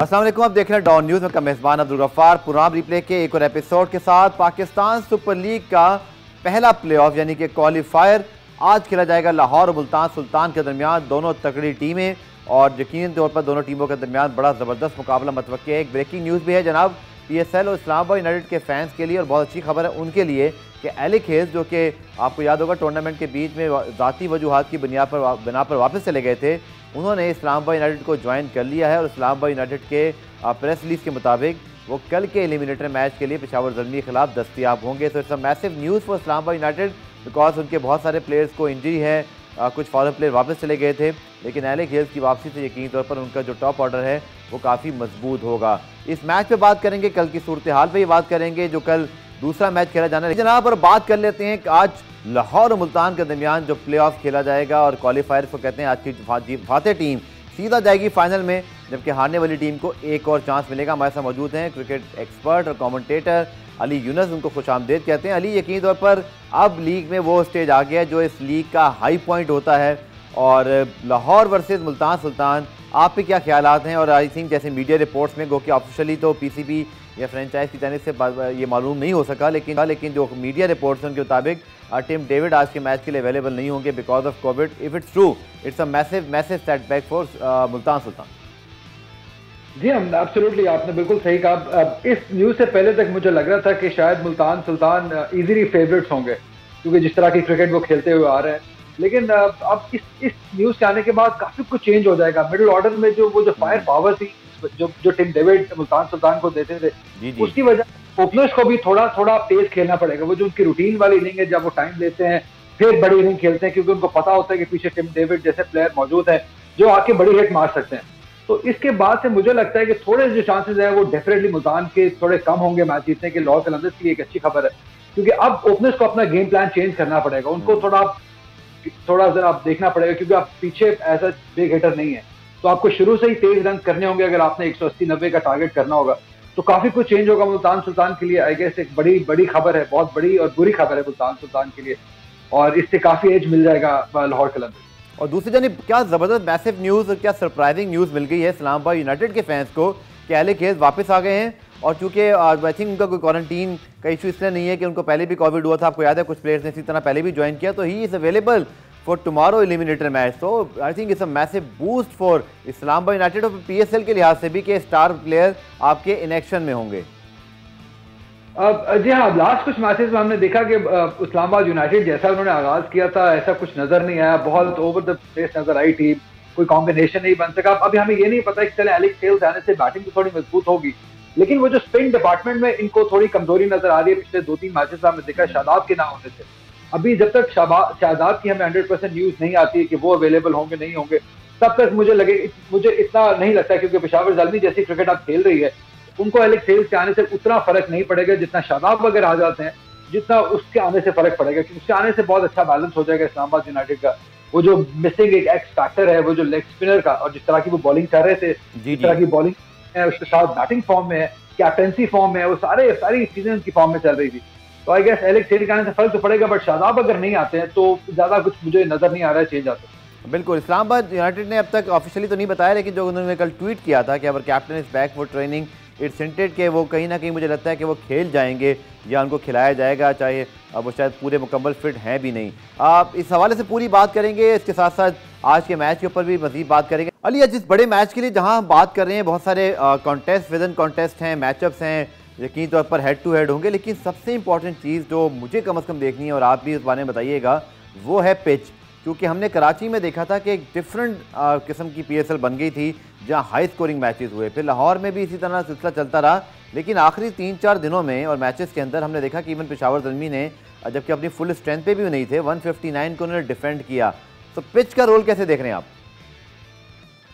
अस्सलाम वालेकुम, आप देख रहे हैं डॉन न्यूज़ में। का मेज़बान अब्दुल गफ्फार पुराम रिप्ले के एक और एपिसोड के साथ पाकिस्तान सुपर लीग का पहला प्लेऑफ यानी कि क्वालिफायर आज खेला जाएगा लाहौर और मुल्तान सुल्तान के दरमियान। दोनों तगड़ी टीमें और यकीनी तौर पर दोनों टीमों के दरमियान बड़ा ज़बरदस्त मुकाबला मतवक्की है। एक ब्रेकिंग न्यूज़ भी है जनाब PSL और इस्लामाबाद यूनाइटेड के फैंस के लिए, और बहुत अच्छी खबर है उनके लिए कि एलिक हेल्स जो कि आपको याद होगा टूर्नामेंट के बीच में ज़ाती वजूहात की बिना पर वापस चले गए थे, उन्होंने इस्लामाबाद यूनाइटेड को ज्वाइन कर लिया है। और इस्लामाबाद यूनाइटेड के प्रेस रिलीज के मुताबिक वो कल के एलिमिनेटर मैच के लिए पेशावर ज़ल्मी के खिलाफ दस्तयाब होंगे। तो it's a massive news for Islamabad United because उनके बहुत सारे प्लेयर्स को इंजरी है, कुछ फॉरन प्लेयर वापस चले गए थे, लेकिन एलिक हेल्स की वापसी से यकीनी तौर पर उनका जो टॉप ऑर्डर है वो काफ़ी मजबूत होगा। इस मैच पे बात करेंगे, कल की सूरत हाल पे ही बात करेंगे जो कल दूसरा मैच खेला जाना है जनाब। और बात कर लेते हैं कि आज लाहौर और मुल्तान के दरमियान जो प्ले ऑफ खेला जाएगा और क्वालिफायर को कहते हैं, आज की फाते टीम सीधा जाएगी फाइनल में, जबकि हारने वाली टीम को एक और चांस मिलेगा। हमारे साथ मौजूद हैं क्रिकेट एक्सपर्ट और कमेंटेटर अली यूनुस, उनको खुशामदीद कहते हैं। अली, यकीनी तौर पर अब लीग में वो स्टेज आ गया है जो इस लीग का हाई पॉइंट होता है, और लाहौर वर्सेस मुल्तान सुल्तान, आप पे क्या ख्यालात हैं? और आई थिंक जैसे मीडिया रिपोर्ट्स में गो कि ऑफिशियली तो PCB या फ्रेंचाइज की जानिब से ये मालूम नहीं हो सका, लेकिन जो मीडिया रिपोर्ट्स हैं उनके मुताबिक टिम डेविड आज के मैच के लिए अवेलेबल नहीं होंगे because of covid. If it's true, it's a massive setback for Multan Sultan. जी हम एब्सोल्युटली, आपने बिल्कुल सही कहा। इस न्यूज़ से पहले तक मुझे लग रहा था कि शायद मुल्तान सुल्तान इजीली फेवरेट्स होंगे क्योंकि जिस तरह की क्रिकेट वो खेलते हुए आ रहे हैं, लेकिन अब इस न्यूज़ के आने के बाद काफी कुछ चेंज हो जाएगा। मिडिल ऑर्डर में जो फायर पावर थी जो टिम डेविड मुल्तान सुल्तान को देते थे, उसकी वजह ओपनर्स को भी थोड़ा तेज खेलना पड़ेगा। वो जो उनकी रूटीन वाली इनिंग है, जब वो टाइम लेते हैं फिर बड़ी इनिंग खेलते हैं, क्योंकि उनको पता होता है कि पीछे टिम डेविड जैसे प्लेयर मौजूद है जो आके बड़ी हिट मार सकते हैं। तो इसके बाद से मुझे लगता है कि थोड़े जो चांसेस है वो डेफिनेटली मुल्तान के थोड़े कम होंगे मैच जीतने के। लाहौर कलंदर्स की एक अच्छी खबर है क्योंकि अब ओपनर्स को अपना गेम प्लान चेंज करना पड़ेगा, उनको थोड़ा जरा आप देखना पड़ेगा, क्योंकि आप पीछे ऐसा बिग हिटर नहीं है, तो आपको शुरू से ही तेज रन करने होंगे। अगर आपने 180-90 का टारगेट करना होगा तो काफी कुछ चेंज होगा मुल्तान सुल्तान के लिए। आई गेस एक बड़ी खबर है, बहुत बड़ी और बुरी खबर है मुल्तान सुल्तान के लिए, और इससे काफी एज मिल जाएगा लाहौर कलंदर्स। और दूसरी जानिब क्या ज़बरदस्त मैसिव न्यूज़ और क्या सरप्राइजिंग न्यूज़ मिल गई है इस्लामाबाद यूनाइटेड के फैंस को कि एलिक हेल्स वापस आ गए हैं। और चूंकि आई थिंक उनका कोई क्वारंटीन का इशू इसलिए नहीं है कि उनको पहले भी कोविड हुआ था, आपको याद है कुछ प्लेयर्स ने इसी तरह पहले भी ज्वाइन किया, तो he is available for tomorrow eliminator match. तो I think it's a massive boost for Islamabad united और PSL के लिहाज से भी कि स्टार प्लेयर आपके इनेक्शन में होंगे। जी हाँ, लास्ट कुछ मैचेस में हमने देखा कि इस्लामाबाद यूनाइटेड जैसा उन्होंने आगाज किया था ऐसा कुछ नजर नहीं आया, बहुत ओवर द प्लेस नजर आई टीम, कोई कॉम्बिनेशन नहीं बन सका। अभी हमें ये नहीं पता कि चले एलिक हेल्स आने से बैटिंग तो थोड़ी मजबूत होगी, लेकिन वो जो स्पिन डिपार्टमेंट में इनको थोड़ी कमजोरी नजर आ रही है। पिछले 2-3 मैचेस में हमने देखा शादाब के ना होने से, अभी जब तक शादाब की हमें 100% न्यूज नहीं आती है कि वो अवेलेबल होंगे नहीं होंगे, तब तक मुझे इतना नहीं लगता, क्योंकि पेशावर ज़ल्मी जैसी क्रिकेट अब खेल रही है उनको एलिक हेल्स के आने से उतना फर्क नहीं पड़ेगा जितना शादाब अगर आ जाते हैं, जितना उसके आने से फर्क पड़ेगा, क्योंकि उसके आने से बहुत अच्छा बैलेंस हो जाएगा इस्लामाबाद यूनाइटेड का। वो जो मिसिंग एक एक्स फैक्टर है वो जो लेग स्पिनर का, और जिस तरह की वो बॉलिंग कर रहे थे, जिस तरह की बॉलिंग है, उसके साथ बैटिंग फॉर्म में है, कैप्टेंसी फॉर्म में है, वो सारी चीजें उनकी फॉर्म में चल रही थी। तो आई गेस एलिक हेल्स के आने से फर्क तो पड़ेगा, बट शादाब अगर नहीं आते हैं तो ज्यादा कुछ मुझे नजर नहीं आ रहा है चेंज आता है। बिल्कुल, इस्लामाबाद यूनाइटेड ने अब तक ऑफिशियली तो नहीं बताया, लेकिन जो उन्होंने कल ट्वीट किया था कि our captain is back for training it's hinted के वो कहीं ना कहीं मुझे लगता है कि वो खेल जाएंगे या उनको खिलाया जाएगा, चाहे वो शायद पूरे मुकम्मल फिट हैं भी नहीं। आप इस हवाले से पूरी बात करेंगे, इसके साथ साथ आज के मैच के ऊपर भी मज़ीद बात करेंगे। अली, जिस बड़े मैच के लिए जहां हम बात कर रहे हैं, बहुत सारे कॉन्टेस्ट विद इन कॉन्टेस्ट हैं, मैचअप्स हैं, यकीनी तौर पर हेड टू हेड होंगे, लेकिन सबसे इंपॉर्टेंट चीज़ जो मुझे कम अज़ कम देखनी है और आप भी इस बारे में बताइएगा, वो है पिच। क्योंकि हमने कराची में देखा था कि एक डिफरेंट किस्म की PSL बन गई थी जहां हाई स्कोरिंग मैचेस हुए, फिर लाहौर में भी इसी तरह सिलसिला चलता रहा, लेकिन आखिरी 3-4 दिनों में और मैचेस के अंदर हमने देखा कि इवन पेशावर ज़ल्मी ने, जबकि अपनी फुल स्ट्रेंथ पे भी नहीं थे, 159 को उन्होंने डिफेंड किया। तो पिच का रोल कैसे देख रहे हैं आप?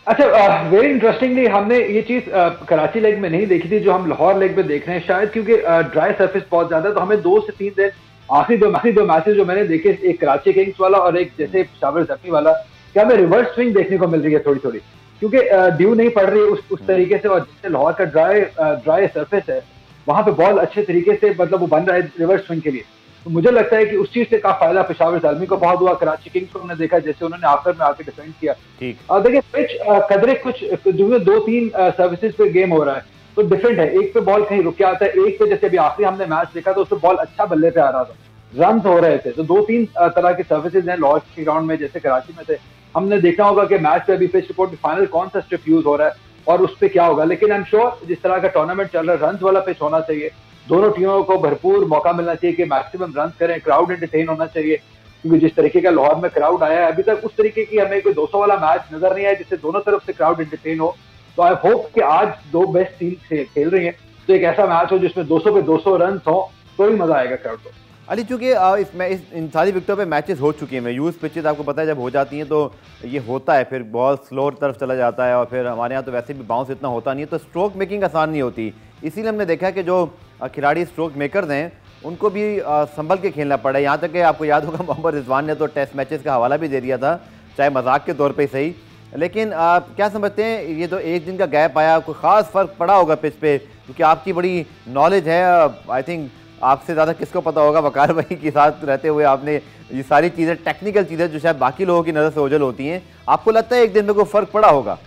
अच्छा, वेरी इंटरेस्टिंगली हमने ये चीज कराची लेग में नहीं देखी थी जो हम लाहौर लेग में देख रहे हैं, शायद क्योंकि ड्राई सरफेस बहुत ज्यादा, तो हमें 2 से 3 दिन आखिरी दो मैचेस जो मैंने देखे, एक कराची किंग्स वाला और एक जैसे पेशावर ज़ल्मी वाला, क्या हमें रिवर्स स्विंग देखने को मिल रही है थोड़ी, क्योंकि ड्यू नहीं पड़ रही है उस तरीके से, और जिससे लाहौर का ड्राई सरफेस है वहां पे बॉल अच्छे तरीके से मतलब वो बन रहा है रिवर्स स्विंग के लिए। तो मुझे लगता है कि उस चीज से काफी फायदा पेशावर ज़ल्मी को बहुत हुआ। कराची किंग्स को हमने देखा जैसे उन्होंने आखिर में आके डिफेंड किया। देखिए पिच कदरे कुछ जो 2-3 सर्विसेज पे गेम हो रहा है तो डिफरेंट है। एक पे बॉल कहीं रुक के आता है, एक पे जैसे अभी आखिरी हमने मैच देखा तो उस पे बॉल अच्छा बल्ले पे आ रहा था, रन हो रहे थे। तो 2-3 तरह के सर्विसेज हैं लाहौर के ग्राउंड में जैसे कराची में थे। हमने देखना होगा कि मैच पे अभी पिच रिपोर्ट में फाइनल कौन सा स्ट्रिप यूज हो रहा है और उस पर क्या होगा। लेकिन आई एम श्योर जिस तरह का टूर्नामेंट चल रहा है रन वाला पिच होना चाहिए। दोनों टीमों को भरपूर मौका मिलना चाहिए कि मैक्सिमम रन करें, क्राउड एंटरटेन होना चाहिए। क्योंकि जिस तरीके का लाहौर में क्राउड आया है अभी तक उस तरीके की हमें कोई 200 वाला मैच नजर नहीं आया जिससे दोनों तरफ से क्राउड एंटरटेन हो। तो आई होप कि आज दो बेस्ट टीम खेल रही हैं तो एक ऐसा मैच हो जिसमें 200 पे 200 रन हो तो ही मजा आएगा क्राउड को। अली चूंकि इन सारी विकेटों पे मैचेस हो चुके हैं, यूज पिचेस आपको पता है जब हो जाती हैं तो ये होता है, फिर बॉल स्लो तरफ चला जाता है और फिर हमारे यहाँ तो वैसे भी बाउंस इतना होता नहीं है तो स्ट्रोक मेकिंग आसान नहीं होती। इसीलिए हमने देखा है कि जो खिलाड़ी स्ट्रोक मेकर्स हैं उनको भी संभल के खेलना पड़ा है। यहाँ तक कि आपको याद होगा मोहम्मद रिजवान ने तो टेस्ट मैचेस का हवाला भी दे दिया था, चाहे मजाक के तौर पे सही। लेकिन क्या समझते हैं ये जो एक दिन का गैप आया कोई ख़ास फ़र्क पड़ा होगा पिच पे? क्योंकि आपकी बड़ी नॉलेज है, आई थिंक आपसे ज़्यादा किसको पता होगा, वकार भाई के साथ रहते हुए आपने ये सारी चीज़ें, टेक्निकल चीज़ें जो शायद बाकी लोगों की नज़र से ओझल होती हैं, आपको लगता है एक दिन में कोई फ़र्क पड़ा होगा?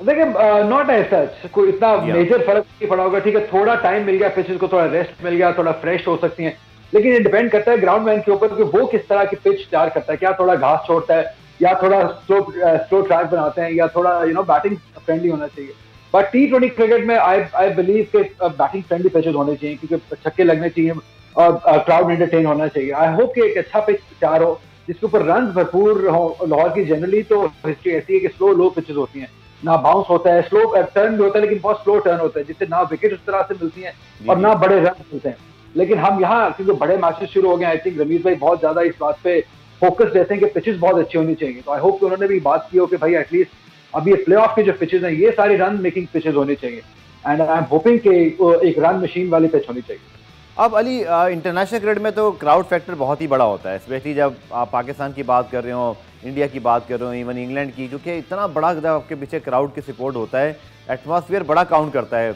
देखिए नॉट एज सच कोई इतना मेजर फर्क नहीं पड़ा होगा। ठीक है, थोड़ा टाइम मिल गया, पिचेस को थोड़ा रेस्ट मिल गया, थोड़ा फ्रेश हो सकती हैं। लेकिन ये डिपेंड करता है ग्राउंड मैन के ऊपर कि वो किस तरह की पिच तैयार करता है। क्या थोड़ा घास छोड़ता है या थोड़ा स्लो ट्रैक बनाते हैं या थोड़ा बैटिंग फ्रेंडली होना चाहिए। बट T20 क्रिकेट में आई बिलीव के बैटिंग फ्रेंडली पिचेस होने चाहिए क्योंकि छक्के लगने चाहिए और क्राउड एंटरटेन होना चाहिए। आई होप कि एक अच्छा पिच तैयार हो जिसके ऊपर रन भरपूर हो। लाहौर की जनरली तो हिस्ट्री ऐसी है कि स्लो लो पिचेस होती हैं, ना बाउंस होता है, स्लो टर्न भी होता है लेकिन बहुत स्लो टर्न होता है जिससे ना विकेट उस तरह से मिलती हैं और ना बड़े रन मिलते हैं। लेकिन हम यहाँ क्योंकि बड़े मैचेस शुरू हो गए, आई थिंक रमीज भाई बहुत ज्यादा इस बात पे फोकस रहते हैं कि पिचेस बहुत अच्छी होनी चाहिए। तो आई होप कि उन्होंने भी बात की हो कि भाई एटलीस्ट अब ये प्ले ऑफ के जो पिचेस हैं ये सारी रन मेकिंग पिचेस होनी चाहिए एंड आई एम होपिंग कि एक रन मशीन वाली पिच होनी चाहिए। अब अली इंटरनेशनल क्रिकेट में तो क्राउड फैक्टर बहुत ही बड़ा होता है, स्पेशली जब आप पाकिस्तान की बात कर रहे हो, इंडिया की बात कर रहे हो, इवन इंग्लैंड की, क्योंकि इतना बड़ा जब आपके पीछे क्राउड की सपोर्ट होता है, एटमॉस्फेयर बड़ा काउंट करता है।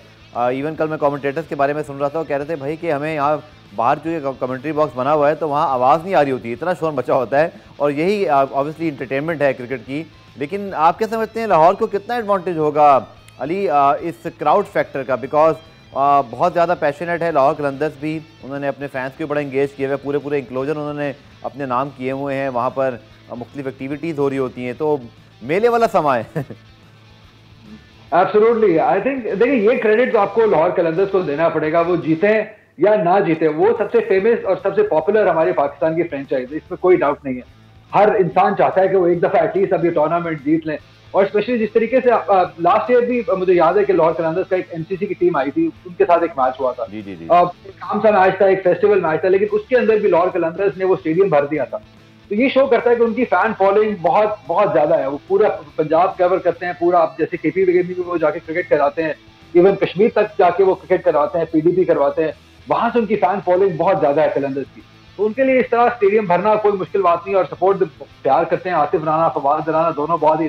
इवन कल मैं कमेंटेटर्स के बारे में सुन रहा था, वो कह रहे थे भाई कि हमें यहाँ बाहर जो ये कमेंट्री बॉक्स बना हुआ है तो वहाँ आवाज़ नहीं आ रही होती, इतना शोर मचा होता है और यही ऑब्वियसली इंटरटेनमेंट है क्रिकेट की। लेकिन आप क्या समझते हैं लाहौर को कितना एडवांटेज होगा अली इस क्राउड फैक्टर का? बिकॉज बहुत ज़्यादा पैशनेट है लाहौर कलंदर्स भी, उन्होंने अपने फैंस को बड़ा इंगेज किए हुए, पूरे इंक्लोजर उन्होंने अपने नाम किए हुए हैं, वहाँ पर मुख्तलिफ एक्टिविटीज़ हो रही होती हैं, तो मेले वाला समय है। एब्सोल्युटली, आई थिंक देखिए ये क्रेडिट तो आपको लाहौर कलंदर्स को देना पड़ेगा, वो जीते या ना जीते, वो सबसे फेमस और सबसे पॉपुलर हमारे पाकिस्तान की फ्रेंचाइज है, इसमें कोई डाउट नहीं है। हर इंसान चाहता है कि वो एक दफा एटलीस्ट अब ये टूर्नामेंट जीत लें। और स्पेशली जिस तरीके से लास्ट ईयर भी मुझे याद है कि लाहौर कलंदर्स का एक एमसीसी की टीम आई थी, उनके साथ एक मैच हुआ था, काम सा मैच था, एक फेस्टिवल मैच था, लेकिन उसके अंदर भी लाहौर कलंदर्स ने वो स्टेडियम भर दिया था। तो ये शो करता है कि उनकी फैन फॉलोइंग बहुत बहुत ज्यादा है। वो पूरा पंजाब कवर करते हैं, पूरा आप जैसे केपी में वो जाके क्रिकेट कराते हैं, इवन कश्मीर तक जाके वो क्रिकेट करवाते हैं, पीडीपी करवाते हैं, वहां से उनकी फैन फॉलोइंग बहुत ज्यादा है कलंदर्स की। तो उनके लिए इस तरह स्टेडियम भरना कोई मुश्किल बात नहीं, और सपोर्ट प्यार करते हैं। आतिफ राना, फवाद राना दोनों बहुत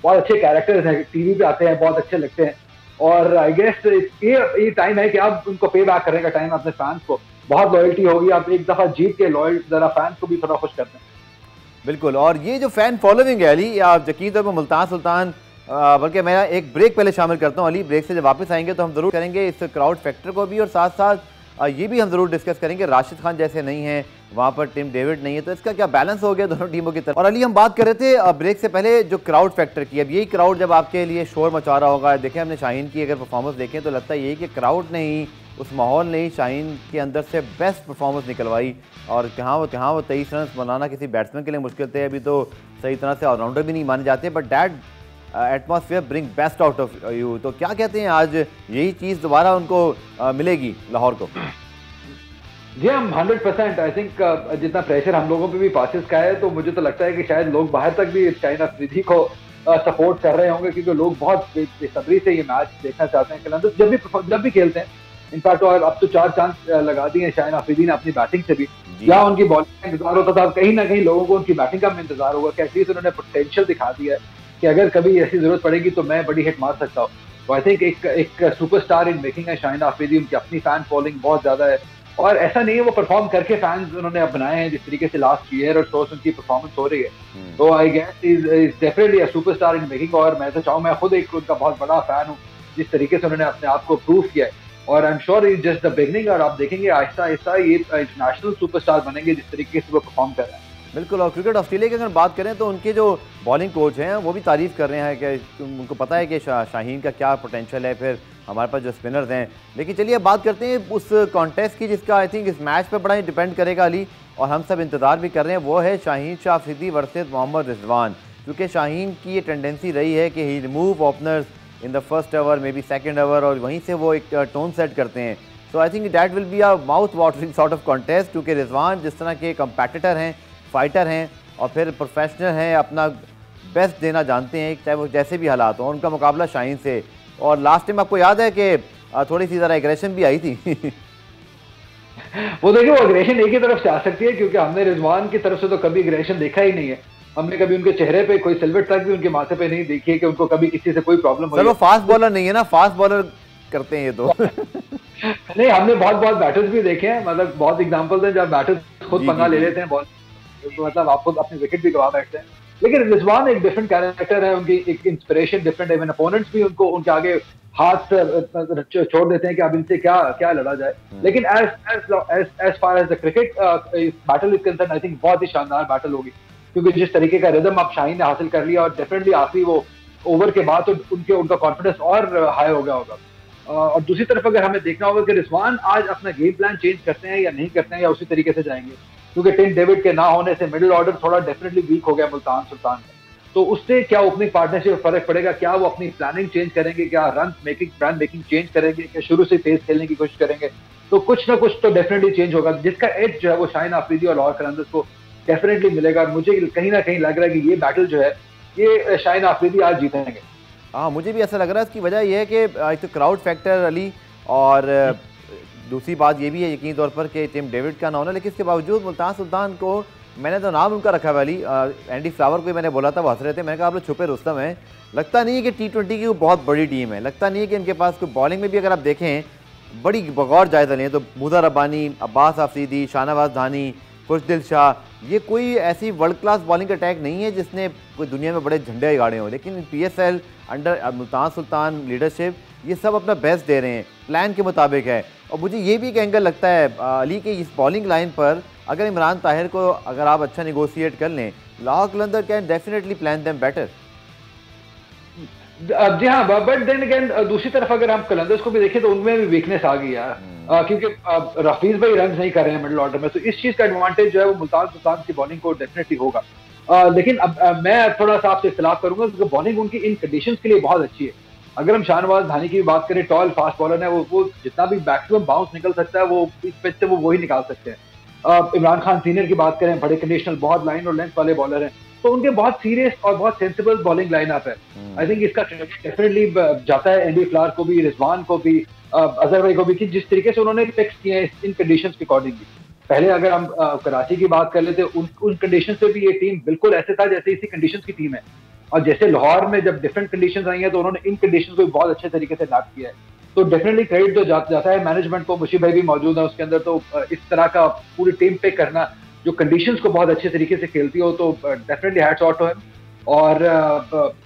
अच्छे कैरेक्टर्स हैं, टीवी पे आते हैं, बहुत अच्छे लगते हैं। और आई गेस ये टाइम है कि अब उनको पे बैक करने का टाइम है अपने फैंस को। बहुत लॉयल्टी होगी, आप एक दफा जीत के लॉयल जरा फैंस को भी थोड़ा खुश करते हैं। बिल्कुल, और ये जो फैन फॉलोइंग है अली, आप यकीन तौर पर मुल्तान सुल्तान, बल्कि मैं एक ब्रेक पहले शामिल करता हूँ अली, ब्रेक से जब वापस आएंगे तो हम जरूर करेंगे इस क्राउड फैक्टर को भी, और साथ साथ ये भी हम जरूर डिस्कस करेंगे राशिद खान जैसे नहीं है वहाँ पर, टिम डेविड नहीं है, तो इसका क्या बैलेंस हो गया दोनों टीमों की तरफ। और अली हम बात कर रहे थे ब्रेक से पहले जो क्राउड फैक्टर की, अब यही क्राउड जब आपके लिए शोर मचा रहा होगा, देखें हमने शाहीन की अगर परफॉर्मेंस देखें तो लगता है यही कि क्राउड ने ही, उस माहौल ने ही शाहीन के अंदर से बेस्ट परफॉर्मेंस निकलवाई। और कहाँ वो 23 रन बनाना किसी बैट्समैन के लिए मुश्किल थे, अभी तो सही तरह से ऑलराउंडर भी नहीं माने जाते, but that atmosphere bring best out of you. तो क्या कहते हैं आज यही चीज़ दोबारा उनको मिलेगी लाहौर को? जी हम 100% आई थिंक जितना प्रेशर हम लोगों पे भी पासिस का है, तो मुझे तो लगता है कि शायद लोग बाहर तक भी शाहीन अफरीदी को सपोर्ट कर रहे होंगे, क्योंकि लोग बहुत बेसब्री से ये मैच देखना चाहते हैं। कलंदर्स जब भी खेलते हैं, इनफैक्ट और अब तो 4 चांस लगा दिए हैं शाहीन अफरीदी ने अपनी बैटिंग से भी, या उनकी बॉलिंग का इंतजार होता था, कहीं ना कहीं लोगों को उनकी बैटिंग का इंतजार होगा कि एटलीस्ट उन्होंने पोटेंशियल दिखा दिया है कि अगर कभी ऐसी जरूरत पड़ेगी तो मैं बड़ी हिट मार सकता हूँ। तो आई थिंक एक सुपरस्टार इन मेकिंग है शाहीन अफरीदी, उनकी अपनी फैन फॉलोइंग बहुत ज्यादा है, और ऐसा नहीं है, वो परफॉर्म करके फैंस उन्होंने अब बनाए हैं जिस तरीके से लास्ट ईयर और सो उनकी परफॉर्मेंस हो रही है। तो I guess is definitely a superstar in making. और मैं तो चाहूँ, मैं खुद एक उनका बहुत बड़ा फैन हूँ जिस तरीके से उन्होंने अपने आप को प्रूव किया है। और I am sure is just the beginning, और आप देखेंगे आहिस्ता आहिस्ता ये इंटरनेशनल सुपरस्टार बनेंगे जिस तरीके से वो परफॉर्म कर रहे हैं। बिल्कुल। और क्रिकेट ऑस्ट्रेलिया की अगर बात करें तो उनके जो बॉलिंग कोच हैं वो भी तारीफ़ कर रहे हैं कि उनको पता है कि शाहीन का क्या पोटेंशियल है, फिर हमारे पास जो स्पिनर्स हैं। लेकिन चलिए अब बात करते हैं उस कॉन्टेस्ट की जिसका आई थिंक इस मैच पर बड़ा ही डिपेंड करेगा अली, और हम सब इंतज़ार भी कर रहे हैं। वो है शाहीन शाह अफरीदी वर्सेस मोहम्मद रिजवान। क्योंकि शाहीन की ये टेंडेंसी रही है कि he remove openers in the first over, maybe second over, और वहीं से वो एक टोन सेट करते हैं। So I think that will be a mouth watering sort of contest, क्योंकि रिजवान जिस तरह के कंपेटिटर हैं, फाइटर हैं और फिर प्रोफेशनल हैं, अपना बेस्ट देना जानते हैं चाहे वो जैसे भी हालात हों। उनका मुकाबला शाहीन से, और लास्ट टाइम आपको याद है कि थोड़ी सी ज़रा एग्रेशन भी आई थी। वो देखिए, वो एग्रेशन एक ही तरफ से आ सकती है, क्योंकि हमने रिजवान की तरफ से तो कभी एग्रेशन देखा ही नहीं है। हमने कभी उनके चेहरे पे कोई सिल्वर तक भी उनके माथे पे नहीं देखी है कि उनको कभी किसी से कोई प्रॉब्लम हो। चलो फास्ट बॉलर नहीं है ना, फास्ट बॉलर करते हैं ये तो। नहीं, हमने बहुत बैटर्स भी देखे हैं, मतलब बहुत एग्जांपल्स हैं जब बैटर्स खुद पंगा ले लेते हैं बॉल, तो मतलब आप खुद अपने विकेट भी गवा बैठते हैं। लेकिन रिजवान एक डिफरेंट कैरेक्टर है, उनकी एक इंस्पिरेशन डिफरेंट है। इवन अपोनेंट्स भी उनको उनके आगे हाथ छोड़ देते हैं कि अब इनसे क्या क्या लड़ा जाए। लेकिन as far as the cricket battle is concern, I think बहुत ही शानदार बैटल होगी, क्योंकि जिस तरीके का रिदम अब शाहीन ने हासिल कर लिया, और डेफिनेटली आखिरी वो ओवर के बाद तो उनका कॉन्फिडेंस और हाई हो गया होगा। और दूसरी तरफ अगर हमें देखना होगा कि रिजवान आज अपना गेम प्लान चेंज करते हैं या नहीं करते हैं, या उसी तरीके से जाएंगे, क्योंकि टिम डेविड के ना होने से मिडिल ऑर्डर थोड़ा डेफिनेटली वीक हो गया मुल्तान सुल्तान में। तो उससे क्या ओपनिंग पार्टनरशिप में फर्क पड़ेगा? क्या वो अपनी प्लानिंग चेंज करेंगे, क्या रन मेकिंग चेंज करेंगे, क्या शुरू से तेज खेलने की कोशिश करेंगे? तो कुछ ना कुछ तो डेफिनेटली चेंज होगा, जिसका एज जो है वो शाहीन अफरीदी और लाहौर कलंदर्स को डेफिनेटली मिलेगा। और मुझे कहीं ना कहीं लग रहा है कि ये बैटल जो है ये शाहीन अफरीदी आज जीतेंगे। हाँ, मुझे भी ऐसा लग रहा है। इसकी वजह यह है कि एक तो क्राउड फैक्टर अली, और दूसरी बात ये भी है यकीनी तौर पर कि टिम डेविड का ना होना। लेकिन इसके बावजूद मुल्तान सुल्तान को, मैंने तो नाम उनका रखा है अली, एंडी फ्लावर को मैंने बोला था, वो हंस रहे थे। मैंने कहा आप लोग छुपे रुस्तम हैं। लगता नहीं है कि T20 की वो बहुत बड़ी टीम है, लगता नहीं है कि इनके पास कोई बॉलिंग में भी अगर आप देखें बड़ी बगौर जायज़ा लें तो मुज़र रब्बानी, अब्बास अफरीदी, शाहनवाज धानी, खुशदिल शाह, ये कोई ऐसी वर्ल्ड क्लास बॉलिंग अटैक नहीं है जिसने कोई दुनिया में बड़े झंडे गाड़े हों। लेकिन PSL under Multan Sultan leadership ये सब अपना बेस्ट दे रहे हैं, प्लान के मुताबिक है। और मुझे ये भी एक एंगल लगता है अली कि इस बॉलिंग लाइन पर अगर इमरान ताहिर को अगर आप अच्छा निगोशिएट कर लें, Lahore Qalandar can definitely plan them better. जी हाँ, बट देन अगेन दूसरी तरफ अगर हम कलंदर्स को भी देखें तो उनमें भी वीकनेस आ गई यार, क्योंकि रफीज भाई रन नहीं कर रहे हैं मिडिल ऑर्डर में, तो इस चीज का एडवांटेज जो है वो मुल्तान सुल्तान की बॉलिंग को डेफिनेटली होगा। लेकिन अब मैं थोड़ा सा आपसे इख्तिलाफ करूंगा, क्योंकि बॉलिंग उनकी इन कंडीशंस के लिए बहुत अच्छी है। अगर हम शाहनवाज धानी की बात करें, टॉल फास्ट बॉलर है, वो जितना भी मैक्सिमम बाउंस निकल सकता है वो इस पिच से वो वही निकाल सकते हैं। इमरान खान सीनियर की बात करें, बड़े कंडीशनल, बहुत लाइन और लेंथ वाले बॉलर हैं, तो उनके बहुत सीरियस और बहुत सेंसिबल बॉलिंग लाइनअप है। आई थिंक इसका डेफिनेटली जाता है एंडी फ्लावर को भी, रिजवान को भी, अजहर भाई को भी, कि जिस तरीके से उन्होंने पिक्स किए हैं इन कंडीशंस के अकॉर्डिंगली। पहले अगर हम कराची की बात कर लेते, उन कंडीशन से भी ये टीम बिल्कुल ऐसे था जैसे इसी कंडीशंस की टीम है। और जैसे लाहौर में जब डिफरेंट कंडीशंस आई हैं तो उन्होंने इन कंडीशंस को बहुत अच्छे तरीके से अडॉप्ट किया है। तो डेफिनेटली क्रेडिट तो जाता है मैनेजमेंट को, मुशीब भाई भी मौजूद है उसके अंदर, तो इस तरह का पूरी टीम पे करना जो कंडीशंस को बहुत अच्छे तरीके से खेलती हो, तो definitely hats off to him. और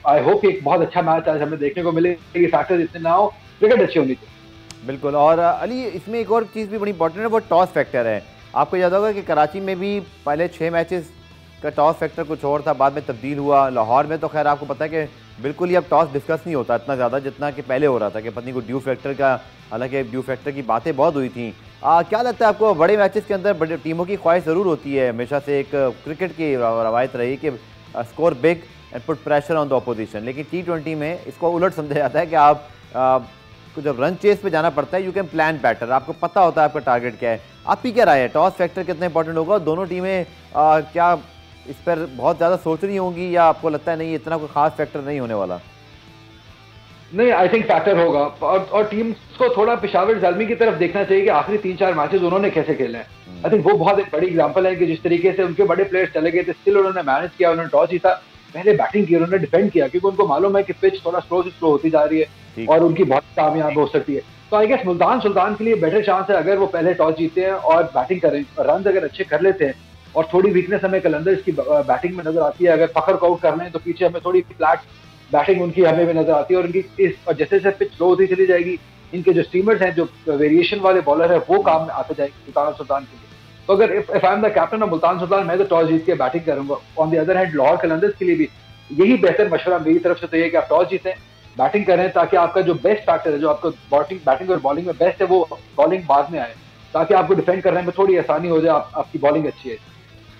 आई होप एक बहुत अच्छा मैच आज हमें देखने को मिले। ये फैक्टर्स इतने ना हो, क्रिकेट अच्छी होनी चाहिए। बिल्कुल। और अली इसमें एक और चीज़ भी बड़ी इंपॉर्टेंट है, वो टॉस फैक्टर है। आपको याद होगा कि कराची में भी पहले 6 मैचेस का टॉस फैक्टर कुछ और था, बाद में तब्दील हुआ। लाहौर में तो खैर आपको पता है कि बिल्कुल ही अब टॉस डिस्कस नहीं होता इतना ज़्यादा जितना कि पहले हो रहा था, कि पत्नी को ड्यू फैक्टर का, हालांकि ड्यू फैक्टर की बातें बहुत हुई थी। क्या लगता है आपको, बड़े मैचेस के अंदर बड़ी टीमों की ख्वाहिश ज़रूर होती है, हमेशा से एक क्रिकेट की रवायत रही कि score big and put pressure on the opposition, लेकिन T20 में इसको उलट समझा जाता है कि आप को जब रन चेस पे जाना पड़ता है यू कैन प्लान बेटर, आपको पता होता है आपका टारगेट क्या है। आपकी क्या राय है, टॉस फैक्टर कितना इंपॉर्टेंट होगा? दोनों टीमें क्या इस पर बहुत ज़्यादा सोच रही होंगी, या आपको लगता है नहीं इतना कोई खास फैक्टर नहीं होने वाला? नहीं, आई थिंक फैक्टर होगा, और टीम्स को थोड़ा पेशावर ज़ल्मी की तरफ देखना चाहिए कि आखिरी 3-4 मैचेस उन्होंने कैसे खेले हैं। आई थिंक वो बहुत एक बड़ी एग्जांपल है कि जिस तरीके से उनके बड़े प्लेयर्स चले गए थे, स्टिल उन्होंने मैनेज किया, उन्होंने टॉस जीता, पहले बैटिंग की, उन्होंने डिफेंड किया, क्योंकि उनको मालूम है कि पिच थोड़ा स्लो होती जा रही है और उनकी बहुत कामयाब हो सकती है। तो आई गेस मुल्तान सुल्तान के लिए बेटर चांस है अगर वो पहले टॉस जीतते हैं और बैटिंग करें, रन अगर अच्छे कर लेते हैं। और थोड़ी वीकनेस हमें कलंदर्स की बैटिंग में नजर आती है, अगर फखर को आउट कर लें तो पीछे हमें थोड़ी फ्लैट बैटिंग उनकी हमें भी नजर आती है। और इनकी इस और जैसे जैसे पिच स्लो होती चली जाएगी, इनके जो स्टीमर्स हैं, जो वेरिएशन वाले बॉलर है, वो काम में आते जाएंगे मुल्तान सुल्तान के लिए। तो अगर if I am the captain of Multan Sultan, मैं तो टॉस जीत के बैटिंग करूंगा। On the other hand Lahore Qalandars के लिए भी यही बेहतर मशवरा मेरी तरफ से तो ये कि आप टॉस जीतें, बैटिंग करें, ताकि आपका जो बेस्ट फैक्टर है, जो आपको बैटिंग और बॉलिंग में बेस्ट है, वो बॉलिंग बाद में आए, ताकि आपको डिफेंड करने में थोड़ी आसानी हो जाए, आपकी बॉलिंग अच्छी है।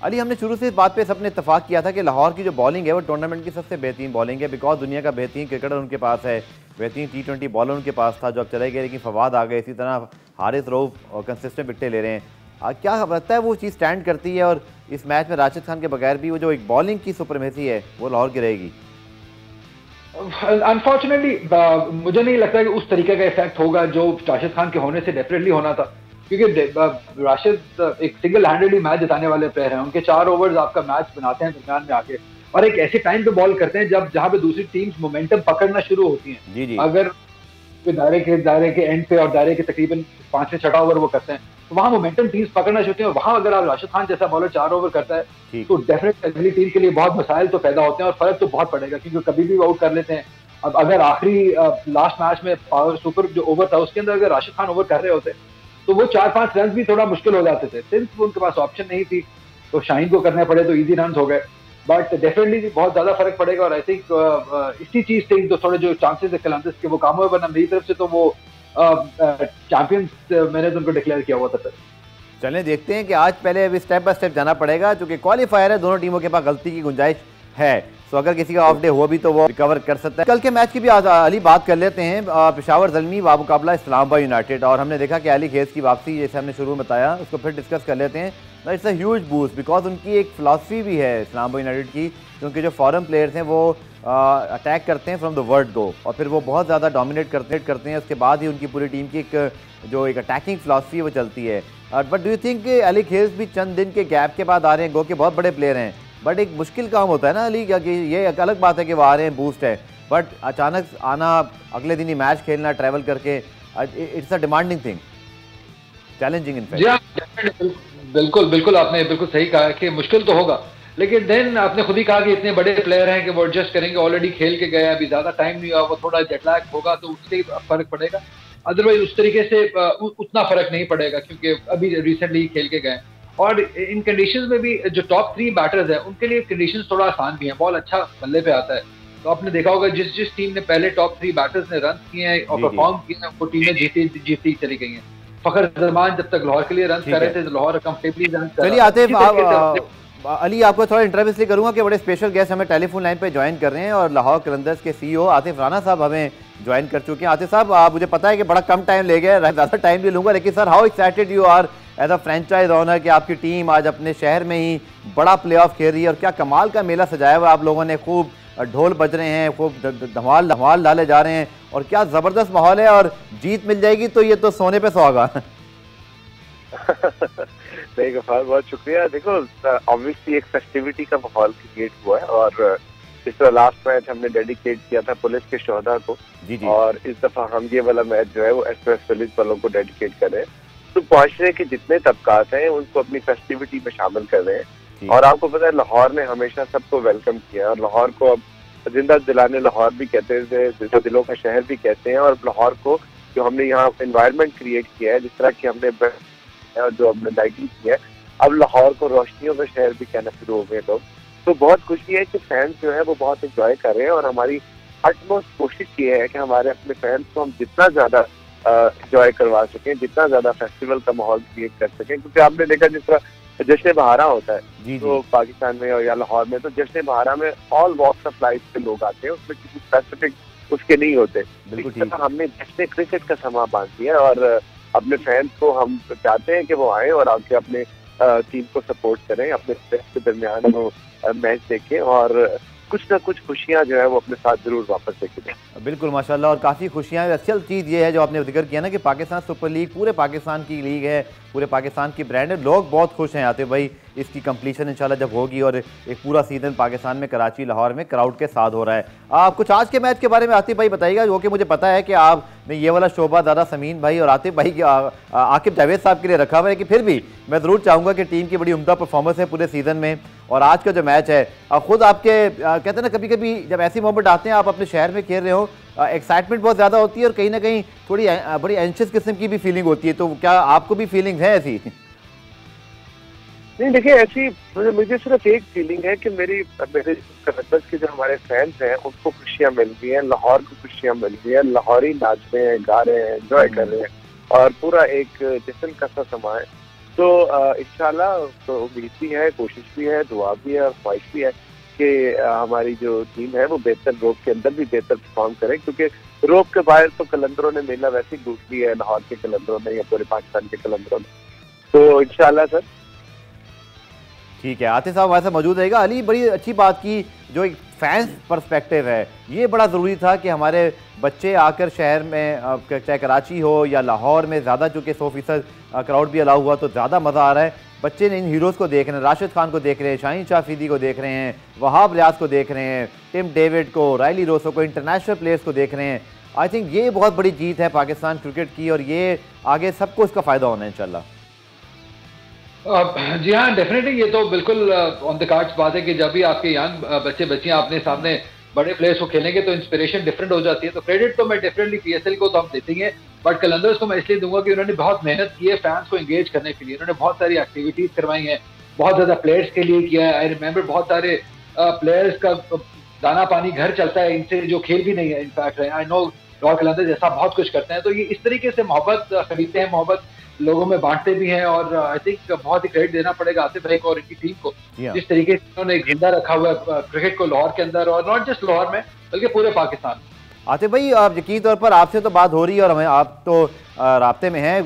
अली, हमने शुरू से इस बात पे सबने इत्तेफाक किया था कि लाहौर की जो बॉलिंग है वो टूर्नामेंट की सबसे बेहतरीन बॉलिंग है, बिकॉज दुनिया का बेहतरीन क्रिकेटर उनके पास है, बेहतरीन T20 बॉलर उनके पास था जो अब चले गए, लेकिन फवाद आ गए, इसी तरह हारिस रऊफ और कंसिस्टेंट विकेटें ले रहे हैं। क्या लगता है वो चीज़ स्टैंड करती है और इस मैच में राशिद खान के बगैर भी वो जो एक बॉलिंग की सुपरमेसी है वो लाहौर की रहेगी? अनफॉर्चुनेटली मुझे नहीं लगता कि उस तरीके का इफेक्ट होगा जो राशिद खान के होने से डेफिनेटली होना था, क्योंकि राशिद एक सिंगल हैंडेडली मैच जिताने वाले प्लेयर हैं। उनके 4 ओवर्स आपका मैच बनाते हैं दरमियान में आके, और एक ऐसे टाइम पे बॉल करते हैं जब जहां पे दूसरी टीम्स मोमेंटम पकड़ना शुरू होती हैं। जी जी। अगर दायरे के एंड पे और दायरे के तकरीबन 5वें 6वां ओवर वो करते हैं, तो वहां मोमेंटम टीम्स पकड़ना शुरू होती है। वहां अगर आप राशिद खान जैसा बॉलर 4 ओवर करता है तो डेफिनेटली अगली टीम के लिए बहुत मसाइल तो पैदा होते हैं और फर्क तो बहुत पड़ेगा, क्योंकि कभी भी आउट कर लेते हैं। अब अगर आखिरी लास्ट मैच में पावर सुपर जो ओवर था उसके अंदर अगर राशिद खान ओवर कर रहे होते तो वो 4-5 रन भी थोड़ा मुश्किल हो जाते थे। सिंस उनके पास ऑप्शन नहीं थी तो शाहीन को करने पड़े, तो इजी रन हो गए। बट डेफिनेटली बहुत ज्यादा फर्क पड़ेगा, और आई थिंक इसी चीज से तो थोड़े जो चांसेस है कलंदर्स के वो काम हुए, वरना मेरी तरफ से तो वो चैंपियंस मैंने तो उनको डिक्लेयर किया हुआ था। चलें देखते हैं कि आज पहले अभी स्टेप बाय स्टेप जाना पड़ेगा, क्योंकि क्वालिफायर है, दोनों टीमों के पास गलती की गुंजाइश है, तो अगर किसी का ऑफ डे हो भी तो वो रिकवर कर सकता है। कल के मैच की भी अली बात कर लेते हैं। पेशावर ज़ल्मी बामुकाबला इस्लामाबाद यूनाइटेड, और हमने देखा कि अली खेज की वापसी, जैसे हमने शुरू में बताया, उसको फिर डिस्कस कर लेते हैं। It's a huge boost, because उनकी एक फिलॉसफी भी है इस्लामाबाद यूनाइटेड की, क्योंकि जो फॉरेन प्लेयर्स हैं वो अटैक करते हैं फ्रॉम द वर्ड गो, और फिर वो बहुत ज़्यादा डोमिनेट करते हैं, उसके बाद ही उनकी पूरी टीम की एक अटैकिंग फिलॉसफी है वो चलती है। But do you think Ali खेज भी चंद दिन के गैप के बाद आ रहे हैं, गो के बहुत बड़े प्लेयर हैं, बट एक मुश्किल काम होता है ना अली, कि ये एक अलग बात है कि वो आ रहे हैं, बूस्ट है, बट अचानक आना, अगले दिन ही मैच खेलना ट्रैवल करके, it's a demanding thing, challenging in fact. बिल्कुल आपने बिल्कुल सही कहा कि मुश्किल तो होगा, लेकिन देन आपने खुद ही कहा कि इतने बड़े प्लेयर हैं कि वो एडजस्ट करेंगे, ऑलरेडी खेल के गए, अभी ज्यादा टाइम नहीं हुआ, वो थोड़ा जेटलैग होगा तो उससे फर्क पड़ेगा। अदरवाइज उस तरीके से उतना फर्क नहीं पड़ेगा, क्योंकि अभी रिसेंटली खेल के गए। और इन कंडीशंस में भी जो टॉप 3 बैटर्स हैं उनके लिए कंडीशंस थोड़ा आसान भी हैं, बॉल अच्छा बल्ले पे आता है। तो आपने देखा होगा जिस टीम ने पहले टॉप 3 बैटर्स ने रन किए हैं और परफॉर्म किए हैं, वो टीमें जीती चली गई हैं। फखर जमान जब तक लाहौर के लिए रन कर रहे थे तो लाहौर कंफर्टेबली रन कर रहा था। चलिए आतिफ, अली आपको थोड़ा इंटरव्यू इसलिए करूंगा कि बड़े स्पेशल गेस्ट हमें टेलीफोन लाइन पे ज्वाइन कर रहे हैं, और लाहौर कलंदर्स के CEO आतिफ राना साहब हमें ज्वाइन कर चुके हैं। आतिफ साहब, मुझे पता है कि बड़ा कम टाइम ले गए, ज़्यादा टाइम भी लूँगा, लेकिन sir how excited you are as a franchise owner कि आपकी टीम आज अपने शहर में ही बड़ा प्लेऑफ खेल रही है, और क्या कमाल का मेला सजाया हुआ आप लोगों ने, खूब ढोल बज रहे हैं, खूब धमाल डाले जा रहे हैं, और क्या ज़बरदस्त माहौल है, और जीत मिल जाएगी तो ये तो सोने पे सुहागा। नहीं गफार, बहुत शुक्रिया। देखो, ऑब्वियसली एक फेस्टिविटी का माहौल क्रिएट हुआ है, और इस तरह लास्ट मैच हमने डेडिकेट किया था पुलिस के शोहदा को, और इस दफा हम ये वाला मैच जो है वो एक्सप्रेस पुलिस वालों को डेडिकेट कर रहे हैं। तो मुआशरे के जितने तबकात हैं उनको अपनी फेस्टिविटी में शामिल कर रहे हैं, और आपको पता है लाहौर ने हमेशा सबको वेलकम किया, और लाहौर को अब जिंदा दिलाने लाहौर भी कहते हैं, दिलों का शहर भी कहते हैं। और लाहौर को जो हमने यहाँ एनवायरनमेंट क्रिएट किया है, जिस तरह की हमने और जो हमने लाइटिंग की है, अब लाहौर को रोशनियों का शहर भी कहना शुरू हो गए लोग। तो बहुत खुशी है कि फैंस जो है वो बहुत एंजॉय कर रहे हैं, और हमारी अटमोस्ट कोशिश ये है कि हमारे अपने फैंस को हम जितना ज्यादा एंजॉय करवा सकें, जितना ज्यादा फेस्टिवल का माहौल क्रिएट कर सकें। क्योंकि आपने देखा जिस तरह जश्न बहारा होता है तो पाकिस्तान में और या लाहौर में, तो जश्न बहारा में ऑल वॉक्स ऑफ लाइफ के लोग आते हैं, उसमें किसी स्पेसिफिक उसके नहीं होते। हमने जश्न क्रिकेट का समा बांध दिया, और अपने फैंस को हम चाहते हैं कि वो आए और आके अपने टीम को सपोर्ट करें, अपने के दरमियान वो मैच देखें, और कुछ ना कुछ खुशियां जो है वो अपने साथ जरूर वापस लेके दें। बिल्कुल माशाल्लाह, और काफ़ी खुशियां। असल चीज़ ये है जो आपने जिक्र किया ना कि पाकिस्तान सुपर लीग पूरे पाकिस्तान की लीग है, पूरे पाकिस्तान की ब्रांड है, लोग बहुत खुश हैं आते भाई इसकी कंप्लीशन इंशाल्लाह जब होगी और एक पूरा सीजन पाकिस्तान में कराची लाहौर में क्राउड के साथ हो रहा है। आप कुछ आज के मैच के बारे में आतिफ भाई बताइएगा, जो कि मुझे पता है कि आपने ये वाला शोबा ज़्यादा समीन भाई और आतिफ भाई आकिब जावेद साहब के लिए रखा हुआ है, कि फिर भी मैं ज़रूर चाहूँगा कि टीम की बड़ी उम्दा परफॉर्मेंस है पूरे सीज़न में। और आज का जो मैच है, खुद आपके कहते हैं ना कभी कभी जब ऐसे मोमेंट आते हैं, आप अपने शहर में खेल रहे हो, एक्साइटमेंट बहुत ज़्यादा होती है और कहीं ना कहीं थोड़ी बड़ी एंशियस किस्म की भी फीलिंग होती है, तो क्या आपको भी फीलिंग है ऐसी? नहीं देखिए, ऐसी मुझे सिर्फ एक फीलिंग है कि मेरे कलंदर्स के जो हमारे फैंस हैं उनको खुशियां मिल रही हैं, लाहौर को खुशियां मिल रही हैं, लाहौरी नाच रहे हैं, गा रहे हैं, एंजॉय कर रहे हैं और पूरा एक जश्न का सा समा है। तो इंशाल्लाह तो उम्मीद भी है, कोशिश भी है, दुआ भी है और ख्वाहिश भी है कि हमारी जो टीम है वो बेहतर रोप के अंदर भी बेहतर परफॉर्म करे, क्योंकि रोप के बाहर तो कलंदरों ने मेला वैसे ही लूट लिया है, लाहौर के कलंदरों ने या पूरे पाकिस्तान के कलंदरों ने। तो इंशाल्लाह सर ठीक है, आतिफ साहब हमारे साथ मौजूद रहेगा। अली, बड़ी अच्छी बात की, जो एक फैंस पर्सपेक्टिव है, ये बड़ा ज़रूरी था कि हमारे बच्चे आकर शहर में, चाहे कराची हो या लाहौर में, ज़्यादा चूँकि 100% क्राउड भी अलाउ हुआ तो ज़्यादा मज़ा आ रहा है। बच्चे इन हीरोज़ को देख रहे हैं, राशिद खान को देख रहे हैं, शाहीन शाह अफरीदी को देख रहे हैं, वहाब रियाज को देख रहे हैं, टिम डेविड को, रायली रोसो को, इंटरनेशनल प्लेयर्स को देख रहे हैं। आई थिंक ये बहुत बड़ी जीत है पाकिस्तान क्रिकेट की और ये आगे सबको इसका फ़ायदा होना है इंशाल्लाह। जी हाँ, डेफिनेटली ये तो बिल्कुल ऑन द कार्ड्स बात है कि जब भी आपके यंग बच्चे बच्चियां अपने सामने बड़े प्लेयर्स को खेलेंगे तो इंस्पिरेशन डिफरेंट हो जाती है। तो क्रेडिट तो मैं डेफिनेटली पीएसएल को तो हम देते ही हैं, बट कलंदर्स को मैं इसलिए दूंगा कि उन्होंने बहुत मेहनत की है फैंस को एंगेज करने के लिए। उन्होंने बहुत सारी एक्टिविटीज करवाई हैं, बहुत ज्यादा प्लेयर्स के लिए किया है। आई रिमेंबर बहुत सारे प्लेयर्स का दाना पानी घर चलता है इनसे, जो खेल भी नहीं है। In fact I know royal Qalandars जैसा बहुत कुछ करते हैं। तो ये इस तरीके से मोहब्बत खरीदते हैं, मोहब्बत लोगों में बांटते भी हैं और आई थिंक बहुत ही क्रेडिट देना पड़ेगा आसिफ भाई को और इनकी टीम को, जिस तरीके से उन्होंने जिंदा रखा हुआ है क्रिकेट को लाहौर के अंदर, और नॉट जस्ट लाहौर में बल्कि पूरे पाकिस्तान में। आतिफ भाई, आप यकीन तौर पर आपसे तो बात हो रही है और हमें आप तो राब्ते में हैं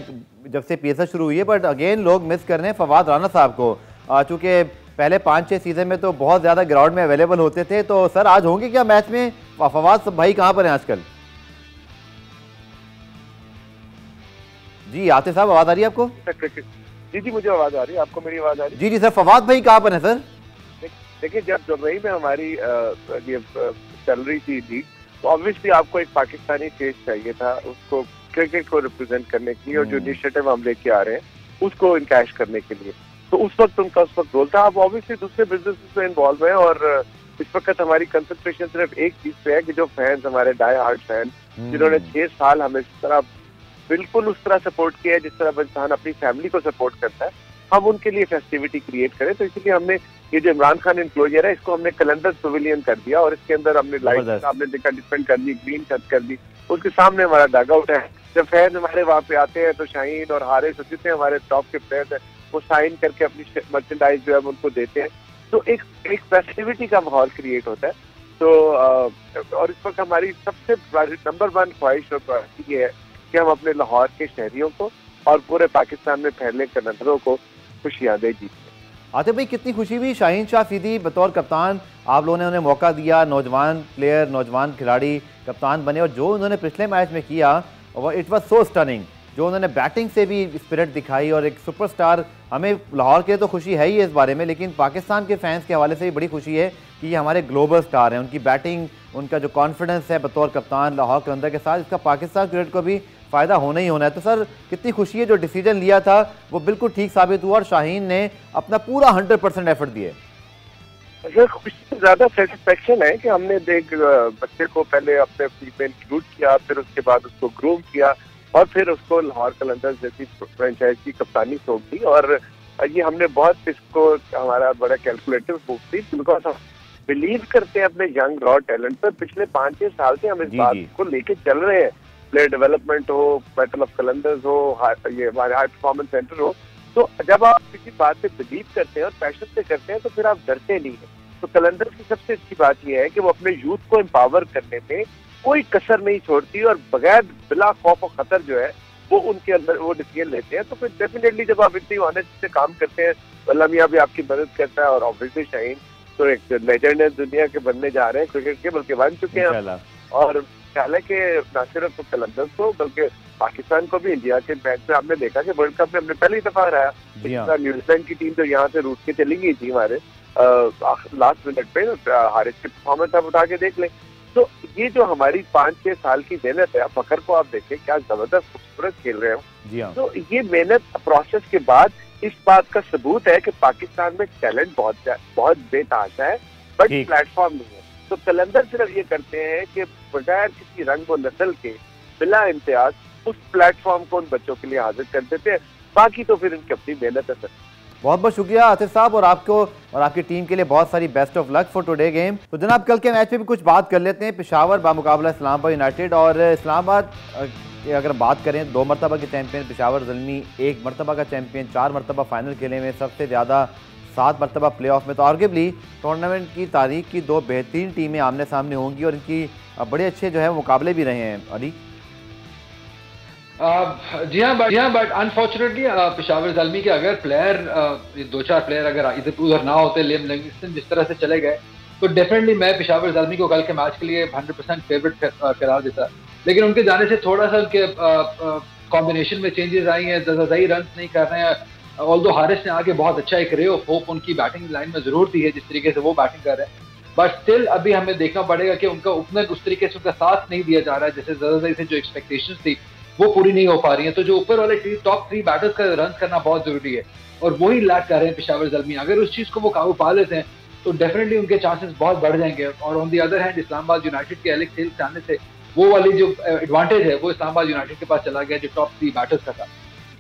जब से पीएसएल शुरू हुई है, बट अगेन लोग मिस कर रहे हैं फवाद राना साहब को, चूँकि पहले 5-6 सीजन में तो बहुत ज़्यादा ग्राउंड में अवेलेबल होते थे। तो सर आज होंगे क्या मैच में? फवाद भाई कहाँ पर हैं आजकल? जी आतिफ साहब, आवाज आ रही है आपको? जी जी, मुझे आवाज आ रही है, आपको मेरी आवाज आ रही है? जी जी सर, फवाद भाई कहाँ पर है सर? देखिए, जब दुबई में हमारी ये चल रही थी लीग, तो ऑब्वियसली आपको एक पाकिस्तानी फेस चाहिए था उसको क्रिकेट को रिप्रेजेंट करने के लिए और जो इनिशिएटिव हम लेके आ रहे हैं उसको इनकैश करने के लिए। तो उस वक्त उनका उस वक्त रोल था। अब ऑब्वियसली दूसरे बिजनेस में इन्वॉल्व है और इस वक्त हमारी कंसंट्रेशन सिर्फ एक चीज पे है कि जो फैंस हमारे डाई हार्ड फैन जिन्होंने 6 साल हमें इस तरह बिल्कुल उस तरह सपोर्ट किया है जिस तरह इंसान अपनी फैमिली को सपोर्ट करता है, हम उनके लिए फेस्टिविटी क्रिएट करें। तो इसलिए हमने ये जो इमरान खान इंक्लोजर है इसको हमने कलंदर्स पवेलियन कर दिया और इसके अंदर हमने लाइट आपने देखा डिफरेंट कर दी, ग्रीन छत कर दी, उसके सामने हमारा डग आउट है। जब फैन हमारे वहाँ पे आते हैं तो शाहीन और हारिस जितने हमारे टॉप के प्लेयर्स हैं वो साइन करके अपनी मर्चेंडाइज जो है उनको देते हैं। तो एक फेस्टिविटी का माहौल क्रिएट होता है। तो और इस वक्त हमारी सबसे नंबर 1 ख्वाहिश और ये है कि हम अपने लाहौर के शहरियों को और पूरे पाकिस्तान में फैले कलंदरों को खुशियां दे जीते। आतिफ भाई, कितनी खुशी हुई शाहीन शाह अफरीदी बतौर कप्तान, आप लोगों ने उन्हें मौका दिया, नौजवान प्लेयर, नौजवान खिलाड़ी कप्तान बने और जो उन्होंने पिछले मैच में किया वो इट वाज सो स्टनिंग। जो उन्होंने बैटिंग से भी स्पिरिट दिखाई और एक सुपरस्टार, हमें लाहौर के तो खुशी है ही इस बारे में, लेकिन पाकिस्तान के फैंस के हवाले से भी बड़ी खुशी है कि ये हमारे ग्लोबल स्टार हैं। उनकी बैटिंग, उनका जो कॉन्फिडेंस है बतौर कप्तान लाहौर कलंदर के साथ, इसका पाकिस्तान क्रिकेट को भी फ़ायदा होना ही होना है। तो सर कितनी खुशी है, जो डिसीजन लिया था वो बिल्कुल ठीक साबित हुआ और शाहीन ने अपना पूरा 100% एफर्ट दिए। खुशी से ज़्यादा सेटिस्फेक्शन है कि हमने देख बच्चे को पहले अपने टीम में इंक्लूड किया, फिर उसके बाद उसको ग्रूम किया और फिर उसको लाहौर कलंदर्स जैसी फ्रेंचाइज की कप्तानी सौंप दी। और ये हमने बहुत इसको हमारा बड़ा कैलकुलेटिव मूव थी, बिकॉज हम बिलीव करते हैं अपने यंग रॉ टैलेंट पर। पिछले 5-6 साल से हम इस बात को लेके चल रहे हैं, प्लेयर डेवलपमेंट हो, बैटल ऑफ कलंदर्स हो, ये हमारे हाई परफॉर्मेंस सेंटर हो। तो जब आप किसी बात पे बिलीव करते हैं और पैशन से करते हैं तो फिर आप डरते नहीं है। तो कलंदर्स की सबसे अच्छी बात यह है कि वो अपने यूथ को एम्पावर करने में कोई कसर नहीं छोड़ती और बगैर बिला खौफ और खतर जो है वो उनके अंदर वो डिसीजन लेते हैं। तो फिर डेफिनेटली जब आप इतनी ऑनेस्ट से काम करते हैं, वल्ला मियां भी आपकी मदद करता है और ऑब्वियसली शाहीन तो एक लेजेंड है दुनिया के बनने जा रहे हैं क्रिकेट के, बल्कि बन चुके हैं। और ख्याल है कि न सिर्फ कलंदर्स को बल्कि पाकिस्तान को भी इंडिया के मैच में आपने देखा कि वर्ल्ड कप में हमने पहली दफा हराया। न्यूजीलैंड की टीम तो यहाँ से रूट के चली गई थी हमारे लास्ट मिनट पे, हारिस की परफॉर्मेंस आप उठा के देख लें। तो ये जो हमारी 5-6 साल की मेहनत है, फखर को आप देखें क्या जबरदस्त खूबसूरत खेल रहे हो। तो ये मेहनत प्रोसेस के बाद इस बात का सबूत है कि पाकिस्तान में टैलेंट बहुत बेतहाशा है, बट प्लेटफॉर्म नहीं है। तो कलंदर सिर्फ ये करते हैं कि बगैर किसी रंग व नस्ल के बिला इम्तियाज उस प्लेटफॉर्म को उन बच्चों के लिए हाजिर कर देते हैं, बाकी तो फिर इनकी अपनी मेहनत है। बहुत बहुत शुक्रिया आतिफ साहब, और आपको और आपकी टीम के लिए बहुत सारी best of luck for today game. तो जनाब कल के मैच में भी कुछ बात कर लेते हैं। पेशावर बामुकाबला इस्लामाबाद यूनाइटेड, और इस्लामाबाद अगर बात करें 2 मरतबा के चैंपियन पेशावर ज़ल्मी 1 मरतबा का चैंपियन, 4 मरतबा फाइनल खेले में, सबसे ज़्यादा 7 मरतबा प्ले ऑफ में। तो आर्गेबली टूर्नामेंट की तारीख की 2 बेहतरीन टीमें आमने सामने होंगी, और इनकी बड़े अच्छे जो है मुकाबले भी रहे हैं। अली जी हाँ, बट अनफॉर्चुनेटली पेशावर ज़ल्मी के अगर प्लेयर 2-4 प्लेयर अगर इधर उधर ना होते, लिम लिविंगस्टन जिस तरह से चले गए, तो डेफिनेटली मैं पेशावर ज़ल्मी को कल के मैच के लिए 100% फेवरेट करार देता। लेकिन उनके जाने से थोड़ा सा उनके कॉम्बिनेशन में चेंजेस आई हैं, ज़्यादा रन नहीं कर रहे हैं। ऑल्दो हारिस ने आगे बहुत अच्छा एक रे ऑफ होप उनकी बैटिंग लाइन में जरूर दी है, जिस तरीके से वो बैटिंग कर रहे हैं, बट स्टिल अभी हमें देखना पड़ेगा कि उनका ओपनर उस तरीके से उनका साथ नहीं दिया जा रहा है, जैसे ज़्यादा से जो एक्सपेक्टेशंस थी वो पूरी नहीं हो पा रही है। तो जो ऊपर वाले टॉप 3 बैटर्स का रन करना बहुत जरूरी है, और वही लैक कर रहे हैं पेशावर ज़ल्मी। अगर उस चीज को वो काबू पा लेते हैं तो डेफिनेटली उनके चांसेस बहुत बढ़ जाएंगे। और on the other hand Islamabad United के एलेक्स हेल्स आने से वो वाली जो एडवांटेज है वो इस्लामाबाद यूनाइटेड के पास चला गया, जो टॉप 3 बैटर्स का था।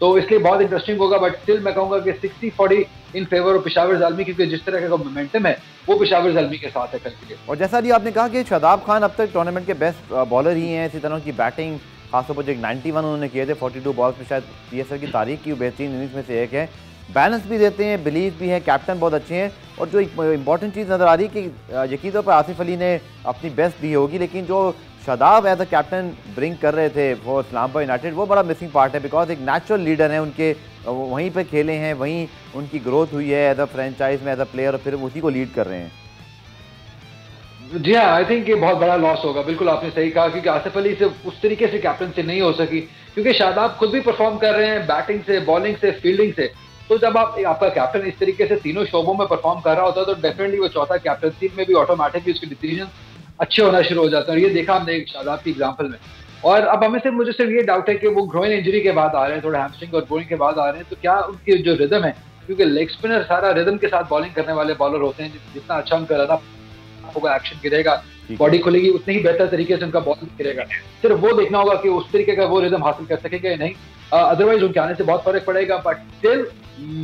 तो इसलिए बहुत इंटरेस्टिंग होगा, बट स्टिल मैं कहूंगा कि 60-40 in favour of Peshawar Zalmi, क्योंकि जिस तरह का मोमेंटम है वो पेशावर ज़ल्मी के साथ है कल के लिए। और जैसा जी आपने कहा कि शादाब खान अब तक टूर्नामेंट के बेस्ट बॉलर ही हैं, इसी तरह की बैटिंग खासतौर पर जो 91 उन्होंने किए थे 42 बॉल्स में, शायद PSL की तारीख की बेहतरीन इनिंग्स में से एक है। बैलेंस भी देते हैं, बिलीव भी है, कैप्टन बहुत अच्छे हैं। और जो इंपॉर्टेंट चीज़ नज़र आ रही है कि यकीन तौर पर आसिफ अली ने अपनी बेस्ट दी होगी, लेकिन जो Shadab as a captain bring कर रहे थे वो इस्लामाबाद यूनाइटेड, वो बड़ा मिसिंग पार्ट है, बिकॉज एक नेचुरल लीडर है उनके, वहीं पर खेले हैं, वहीं उनकी ग्रोथ हुई है एज अ फ्रेंचाइज में, एज अ प्लेयर, और फिर उसी को लीड कर रहे हैं। जी हाँ, आई थिंक ये बहुत बड़ा लॉस होगा। बिल्कुल आपने सही कहा, क्योंकि आसिफ अली से उस तरीके से कैप्टनसी नहीं हो सकी, क्योंकि शादाब खुद भी परफॉर्म कर रहे हैं बैटिंग से, बॉलिंग से, फील्डिंग से। तो जब आपका कैप्टन इस तरीके से तीनों शोबों में परफॉर्म कर रहा होता है तो डेफिनेटली वो चौथा कैप्टनसी में भी ऑटोमेटिकली उसके डिसीजन अच्छे होना शुरू हो जाते हैं। और ये देखा हमने शादाब की एग्जाम्पल में। और अब हमें मुझे सिर्फ ये डाउट है कि वो ग्रोइन इंजरी के बाद आ रहे हैं, थोड़ा हैमस्ट्रिंग और बोइंग के बाद आ रहे हैं, तो क्या उनकी जो रिदम है, क्योंकि लेग स्पिनर सारा रिदम के साथ बॉलिंग करने वाले बॉलर होते हैं, जितना अच्छा उनका रन होगा, एक्शन गिरेगा, बॉडी खुलेगी, उतने ही बेहतर तरीके से उनका बॉलिंग गिरेगा। सिर्फ वो देखना होगा कि उस तरीके का वो रिदम हासिल कर सकेगा या नहीं, अदरवाइज उनके आने से बहुत फर्क पड़ेगा। बट स्टिल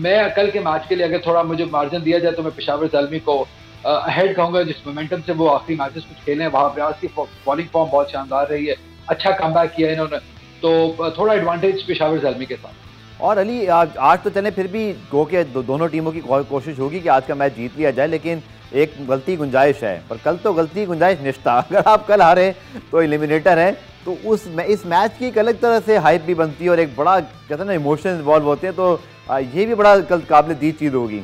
मैं कल के मैच के लिए अगर थोड़ा मुझे मार्जिन दिया जाए तो मैं पेशावर ज़ल्मी को अहेड कहूंगा, जिस मोमेंटम से वो आखिरी मैचेस कुछ खेले हैं, वहां रियाज की बॉलिंग फॉर्म बहुत शानदार रही है, अच्छा कमबैक किया इन्होंने, तो थोड़ा एडवांटेज पेशावर ज़ल्मी के साथ। और अली आज तो चले फिर भी गो के दोनों टीमों की कोशिश होगी कि आज का मैच जीत लिया जाए, लेकिन एक गलती गुंजाइश है, पर कल तो गलती गुंजाइश निश्ता, अगर आप कल हारे तो एलिमिनेटर है, तो इस मैच की एक अलग तरह से हाइप भी बनती है और एक बड़ा कहते हैं ना इमोशंस इन्वॉल्व होते हैं, तो ये भी बड़ा कल काबिल दीद चीज होगी।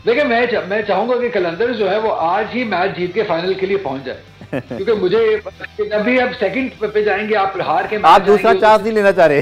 देखिए मैं चाहूंगा कि कलंदर जो है वो आज ही मैच जीत के फाइनल के लिए पहुंच जाए, क्योंकि मुझे जब भी अब सेकंड पे जाएंगे आप हार के, आप दूसरा चांस नहीं लेना चाह रहे।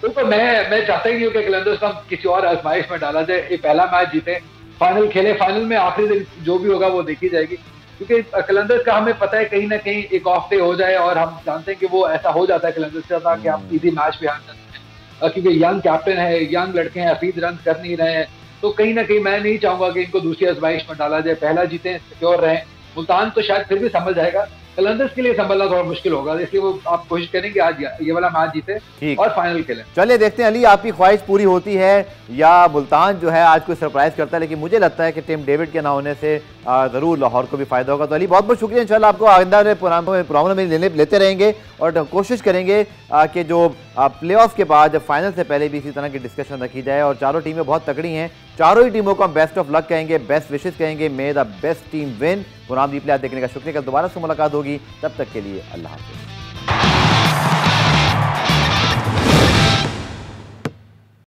तो मैं चाहता ही नहीं हूँ कि कलंदर को किसी और आजमाइश में डाला जाए, ये पहला मैच जीते, फाइनल खेले, फाइनल में आखिरी दिन जो भी होगा वो देखी जाएगी, क्योंकि कलंदर का हमें पता है कहीं ना कहीं एक ऑफ डे हो जाए, और हम जानते हैं कि वो ऐसा हो जाता है कलंदर से कि आप इजी मैच भी हार सकते हैं, क्योंकि यंग कैप्टन है, यंग लड़के हैं, हफीज रन कर नहीं रहे हैं, तो कहीं ना कहीं मैं नहीं चाहूंगा कि इनको दूसरी आजमाइश में डाला जाए, पहला जीते, सिक्योर रहे। मुल्तान तो शायद फिर भी संभल जाएगा, कलंदर्स के लिए संभलना थोड़ा मुश्किल होगा, इसलिए वो आप कोशिश करेंगे आज ये वाला मैच जीते और फाइनल खेलें। चलिए देखते हैं अली आपकी ख्वाहिश पूरी होती है या मुल्तान जो है आज कोई सरप्राइज करता है, लेकिन मुझे लगता है कि टिम डेविड के ना होने से जरूर लाहौर को भी फायदा होगा। तो अली बहुत बहुत शुक्रिया, इंशाल्लाह आपको आइंदा प्रोग्राम में लेते रहेंगे और कोशिश करेंगे कि जो प्ले ऑफ के बाद फाइनल से पहले भी इसी तरह की डिस्कशन रखी जाए। और चारों टीमें बहुत तगड़ी हैं, चारों ही टीमों को हम बेस्ट ऑफ लक कहेंगे, बेस्ट विशेस कहेंगे, may the best team win. Program replay देखने का शुक्रिया, कल दोबारा से मुलाकात होगी, तब तक के लिए अल्लाह हाफ़िज़।